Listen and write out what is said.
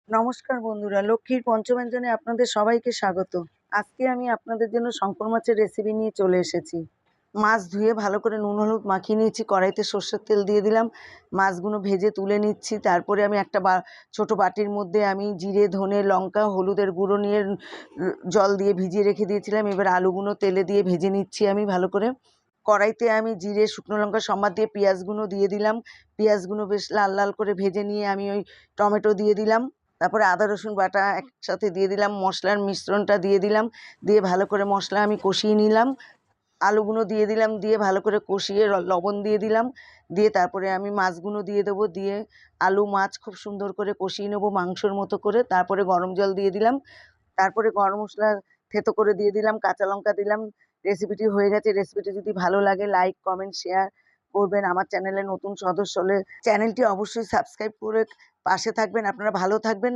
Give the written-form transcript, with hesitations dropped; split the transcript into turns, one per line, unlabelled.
নমস্কার বন্ধুরা, লক্ষ্মীর পঞ্চব্যঞ্জনে আপনাদের সবাইকে স্বাগত। আজকে আমি আপনাদের জন্য শঙ্কর মাছের রেসিপি নিয়ে চলে এসেছি। মাছ ধুয়ে ভালো করে নুন হলুদ মাখিয়ে নিয়েছি, কড়াইতে সর্ষের তেল দিয়ে দিলাম, মাছগুলো ভেজে তুলে নিচ্ছি। তারপরে আমি একটা ছোটো বাটির মধ্যে আমি জিরে ধনে লঙ্কা হলুদের গুঁড়ো নিয়ে জল দিয়ে ভিজিয়ে রেখে দিয়েছিলাম। এবার আলুগুলো তেলে দিয়ে ভেজে নিচ্ছি আমি ভালো করে। কড়াইতে আমি জিরে শুকনো লঙ্কা সম্বাদ দিয়ে পেঁয়াজগুলো দিয়ে দিলাম। পেঁয়াজগুলো বেশ লাল লাল করে ভেজে নিয়ে আমি ওই টমেটো দিয়ে দিলাম। তারপরে আদা রসুন বাটা একসাথে দিয়ে দিলাম, মশলার মিশ্রণটা দিয়ে দিলাম, দিয়ে ভালো করে মশলা আমি কষিয়ে নিলাম। আলুগুলো দিয়ে দিলাম, দিয়ে ভালো করে কষিয়ে লবণ দিয়ে দিলাম, দিয়ে তারপরে আমি মাছগুলো দিয়ে দেবো, দিয়ে আলু মাছ খুব সুন্দর করে কষিয়ে নেবো মাংসর মতো করে। তারপরে গরম জল দিয়ে দিলাম, তারপরে গরম মশলা থেতো করে দিয়ে দিলাম, কাঁচা লঙ্কা দিলাম। রেসিপিটি হয়ে গেছে। রেসিপিটি যদি ভালো লাগে লাইক কমেন্ট শেয়ার করবেন। আমার চ্যানেলে নতুন সদস্য হলে চ্যানেলটি অবশ্যই সাবস্ক্রাইব করে পাশে থাকবেন। আপনারা ভালো থাকবেন।